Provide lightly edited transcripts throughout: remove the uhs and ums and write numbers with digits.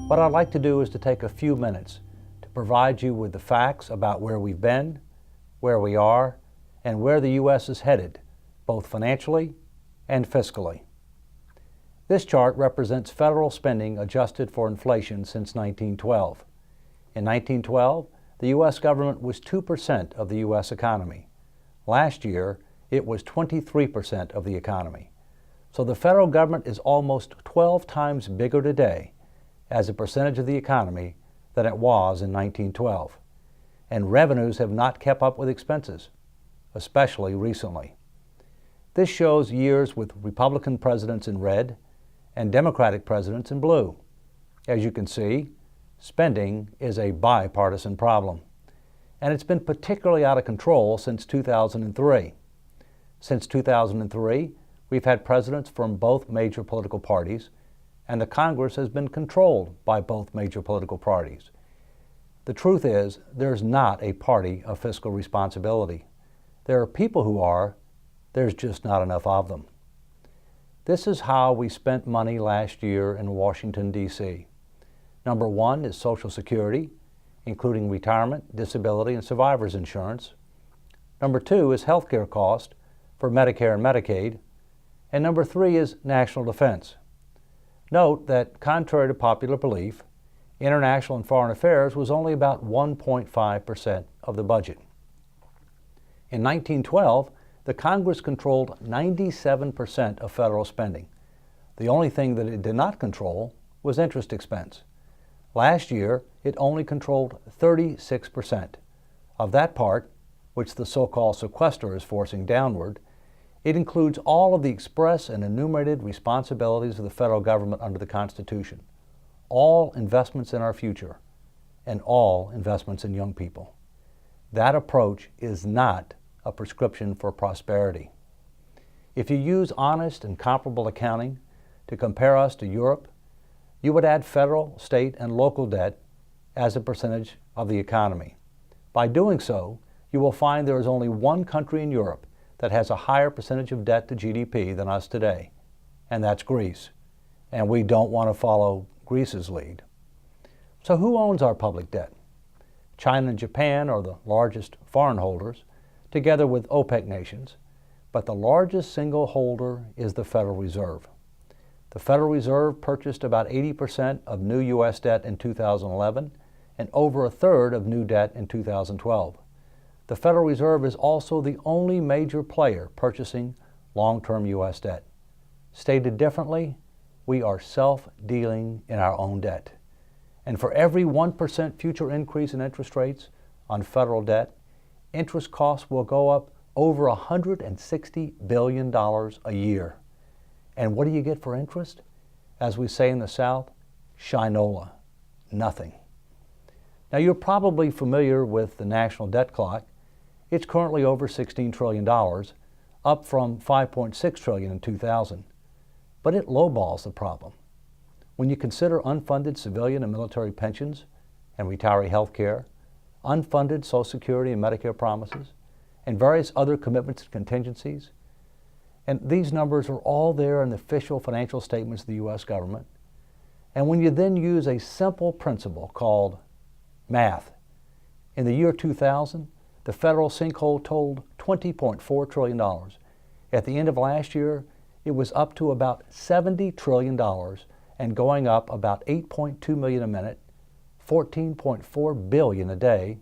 What I'd like to do is to take a few minutes to provide you with the facts about where we've been, where we are, and where the U.S. is headed, both financially and fiscally. This chart represents federal spending adjusted for inflation since 1912. In 1912, the U.S. government was 2% of the U.S. economy. Last year, it was 23% of the economy. So the federal government is almost 12 times bigger today as a percentage of the economy than it was in 1912. And revenues have not kept up with expenses, especially recently. This shows years with Republican presidents in red and Democratic presidents in blue. As you can see, spending is a bipartisan problem, and it's been particularly out of control since 2003. Since 2003, we've had presidents from both major political parties, and the Congress has been controlled by both major political parties. The truth is, there's not a party of fiscal responsibility. There are people who are, there's just not enough of them. This is how we spent money last year in Washington, D.C. Number one is Social Security, including retirement, disability, and survivor's insurance. Number two is health care cost for Medicare and Medicaid. And number three is national defense. Note that, contrary to popular belief, international and foreign affairs was only about 1.5% of the budget. In 1912, the Congress controlled 97% of federal spending. The only thing that it did not control was interest expense. Last year, it only controlled 36%. Of that part, which the so-called sequester is forcing downward, it includes all of the express and enumerated responsibilities of the federal government under the Constitution, all investments in our future, and all investments in young people. That approach is not a prescription for prosperity. If you use honest and comparable accounting to compare us to Europe, you would add federal, state, and local debt as a percentage of the economy. By doing so, you will find there is only one country in Europe that has a higher percentage of debt to GDP than us today, and that's Greece. And we don't want to follow Greece's lead. So who owns our public debt? China and Japan are the largest foreign holders, together with OPEC nations, but the largest single holder is the Federal Reserve. The Federal Reserve purchased about 80% of new U.S. debt in 2011 and over a third of new debt in 2012. The Federal Reserve is also the only major player purchasing long-term U.S. debt. Stated differently, we are self-dealing in our own debt. And for every 1% future increase in interest rates on federal debt, interest costs will go up over $160 billion a year. And what do you get for interest? As we say in the South, shinola, nothing. Now, you're probably familiar with the national debt clock. It's currently over $16 trillion, up from $5.6 trillion in 2000. But it lowballs the problem. When you consider unfunded civilian and military pensions and retiree health care, unfunded Social Security and Medicare promises, and various other commitments and contingencies, and these numbers are all there in the official financial statements of the U.S. government. And when you then use a simple principle called math, in the year 2000, the federal sinkhole totaled $20.4 trillion. At the end of last year, it was up to about $70 trillion and going up about 8.2 million a minute, 14.4 billion a day,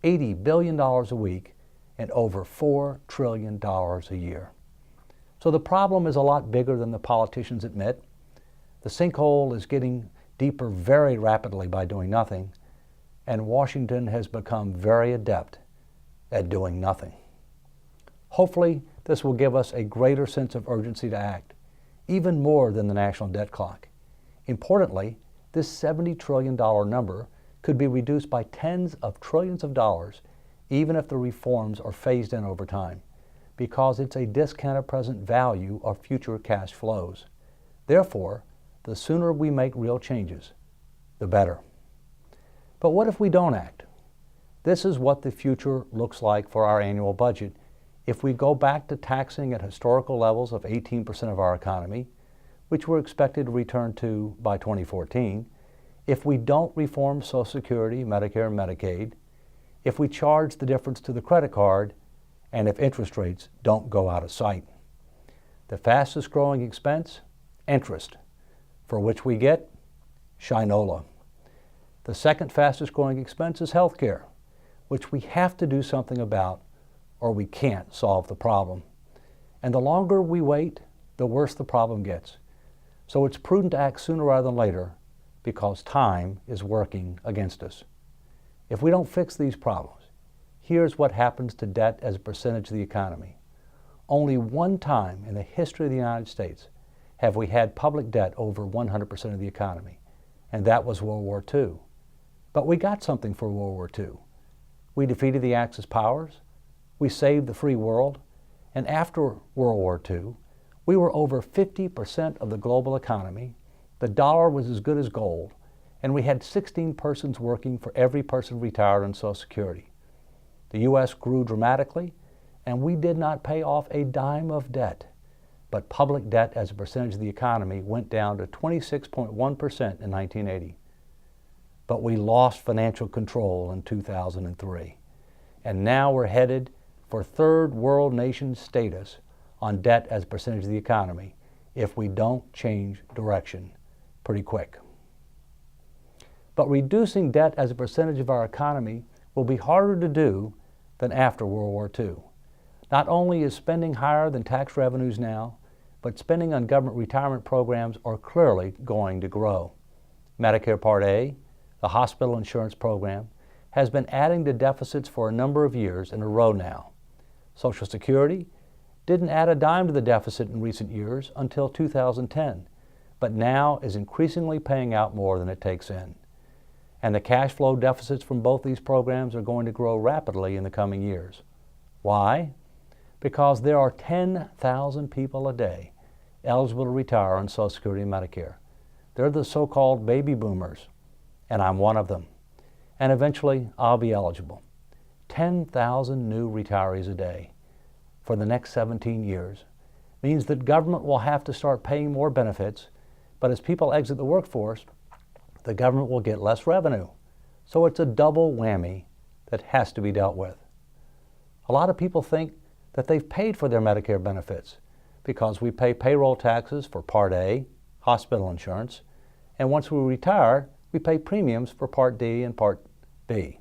$80 billion a week, and over $4 trillion a year. So the problem is a lot bigger than the politicians admit. The sinkhole is getting deeper very rapidly by doing nothing, and Washington has become very adept at doing nothing. Hopefully, this will give us a greater sense of urgency to act, even more than the national debt clock. Importantly, this $70 trillion number could be reduced by tens of trillions of dollars, even if the reforms are phased in over time, because it's a discounted present value of future cash flows. Therefore, the sooner we make real changes, the better. But what if we don't act? This is what the future looks like for our annual budget if we go back to taxing at historical levels of 18% of our economy, which we're expected to return to by 2014, if we don't reform Social Security, Medicare, and Medicaid, if we charge the difference to the credit card, and if interest rates don't go out of sight. The fastest growing expense? Interest, for which we get Shinola. The second fastest growing expense is healthcare, which we have to do something about or we can't solve the problem. And the longer we wait, the worse the problem gets. So it's prudent to act sooner rather than later because time is working against us. If we don't fix these problems, here's what happens to debt as a percentage of the economy. Only one time in the history of the United States have we had public debt over 100% of the economy, and that was World War II. But we got something for World War II. We defeated the Axis powers, we saved the free world, and after World War II, we were over 50% of the global economy, the dollar was as good as gold, and we had 16 persons working for every person retired on Social Security. The U.S. grew dramatically, and we did not pay off a dime of debt. But public debt as a percentage of the economy went down to 26.1% in 1980. But we lost financial control in 2003. And now we're headed for third world nation status on debt as a percentage of the economy if we don't change direction pretty quick. But reducing debt as a percentage of our economy will be harder to do than after World War II. Not only is spending higher than tax revenues now, but spending on government retirement programs are clearly going to grow. Medicare Part A, the hospital insurance program, has been adding to deficits for a number of years in a row now. Social Security didn't add a dime to the deficit in recent years until 2010, but now is increasingly paying out more than it takes in. And the cash flow deficits from both these programs are going to grow rapidly in the coming years. Why? Because there are 10,000 people a day eligible to retire on Social Security and Medicare. They're the so-called baby boomers, and I'm one of them. And eventually, I'll be eligible. 10,000 new retirees a day for the next 17 years means that government will have to start paying more benefits, but as people exit the workforce, the government will get less revenue. So it's a double whammy that has to be dealt with. A lot of people think that they've paid for their Medicare benefits because we pay payroll taxes for Part A, hospital insurance, and once we retire, we pay premiums for Part D and Part B.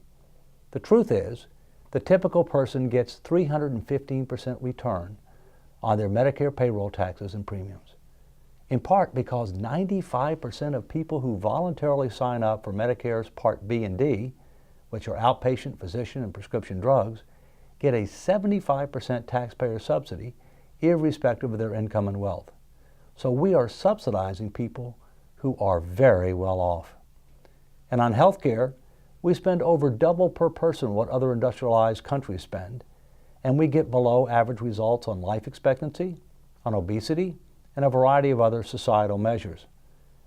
The truth is, the typical person gets 315% return on their Medicare payroll taxes and premiums, in part because 95% of people who voluntarily sign up for Medicare's Part B and D, which are outpatient, physician, and prescription drugs, get a 75% taxpayer subsidy irrespective of their income and wealth. So we are subsidizing people who are very well off. And on health care, we spend over double per person what other industrialized countries spend, and we get below average results on life expectancy, on obesity, and a variety of other societal measures.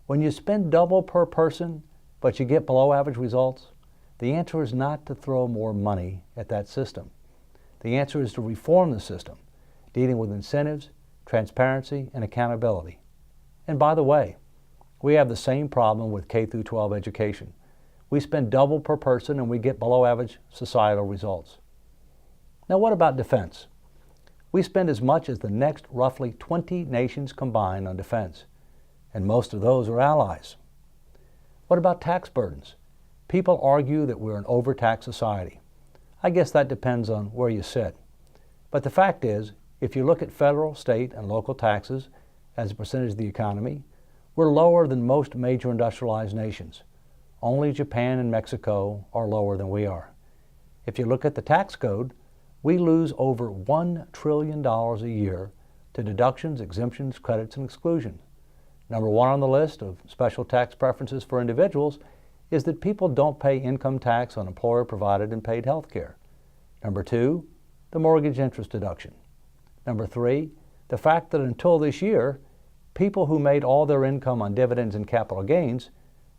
When you spend double per person, but you get below average results, the answer is not to throw more money at that system. The answer is to reform the system, dealing with incentives, transparency, and accountability. And by the way, we have the same problem with K through 12 education. We spend double per person and we get below average societal results. Now what about defense? We spend as much as the next roughly 20 nations combined on defense, and most of those are allies. What about tax burdens? People argue that we're an overtaxed society. I guess that depends on where you sit. But the fact is, if you look at federal, state, and local taxes as a percentage of the economy, we're lower than most major industrialized nations. Only Japan and Mexico are lower than we are. If you look at the tax code, we lose over $1 trillion a year to deductions, exemptions, credits, and exclusions. Number one on the list of special tax preferences for individuals is that people don't pay income tax on employer-provided and paid health care. Number two, the mortgage interest deduction. Number three, the fact that until this year, people who made all their income on dividends and capital gains,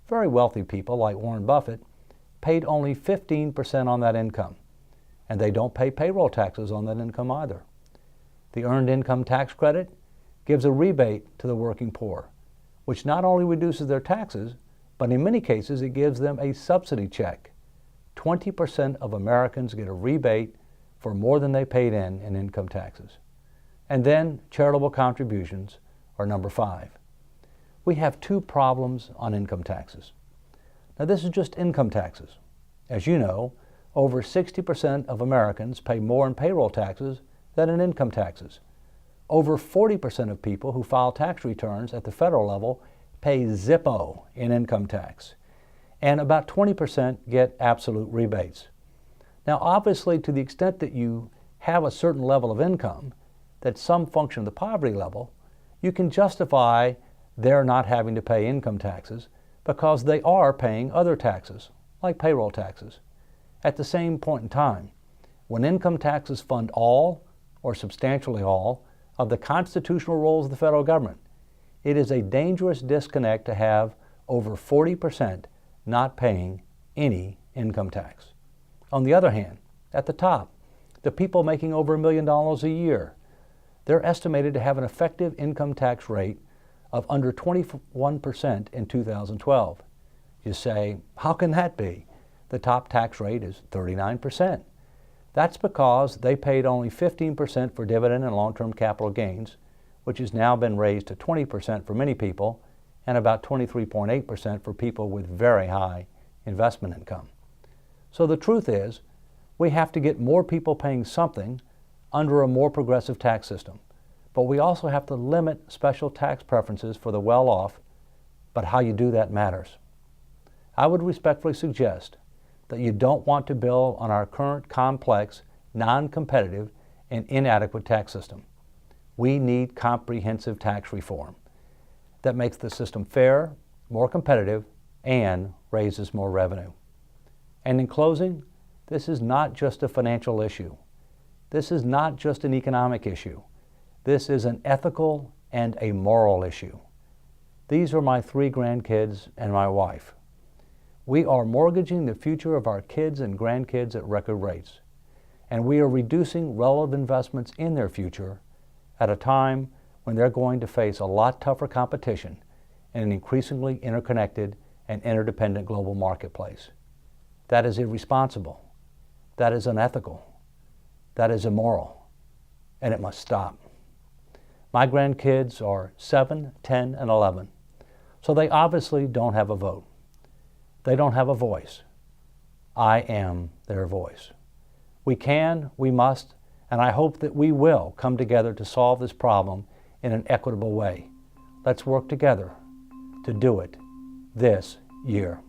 very wealthy people like Warren Buffett, paid only 15% on that income, and they don't pay payroll taxes on that income either. The Earned Income Tax Credit gives a rebate to the working poor, which not only reduces their taxes, but in many cases it gives them a subsidy check. 20% of Americans get a rebate for more than they paid in income taxes. And then charitable contributions are number 5. We have 2 problems on income taxes. Now this is just income taxes. As you know, over 60% of Americans pay more in payroll taxes than in income taxes. Over 40% of people who file tax returns at the federal level pay zippo in income tax. And about 20% get absolute rebates. Now obviously, to the extent that you have a certain level of income that's some function of the poverty level, you can justify their not having to pay income taxes because they are paying other taxes, like payroll taxes. At the same point in time, when income taxes fund all, or substantially all, of the constitutional roles of the federal government, it is a dangerous disconnect to have over 40% not paying any income tax. On the other hand, at the top, the people making over $1 million a year, they're estimated to have an effective income tax rate of under 21% in 2012. You say, how can that be? The top tax rate is 39%. That's because they paid only 15% for dividend and long-term capital gains, which has now been raised to 20% for many people and about 23.8% for people with very high investment income. So the truth is, we have to get more people paying something under a more progressive tax system. But we also have to limit special tax preferences for the well-off, but how you do that matters. I would respectfully suggest that you don't want to build on our current complex, non-competitive, and inadequate tax system. We need comprehensive tax reform that makes the system fair, more competitive, and raises more revenue. And in closing, this is not just a financial issue. This is not just an economic issue. This is an ethical and a moral issue. These are my 3 grandkids and my wife. We are mortgaging the future of our kids and grandkids at record rates, and we are reducing relative investments in their future at a time when they're going to face a lot tougher competition in an increasingly interconnected and interdependent global marketplace. That is irresponsible. That is unethical. That is immoral, and it must stop. My grandkids are 7, 10, and 11, so they obviously don't have a vote. They don't have a voice. I am their voice. We can, we must, and I hope that we will come together to solve this problem in an equitable way. Let's work together to do it this year.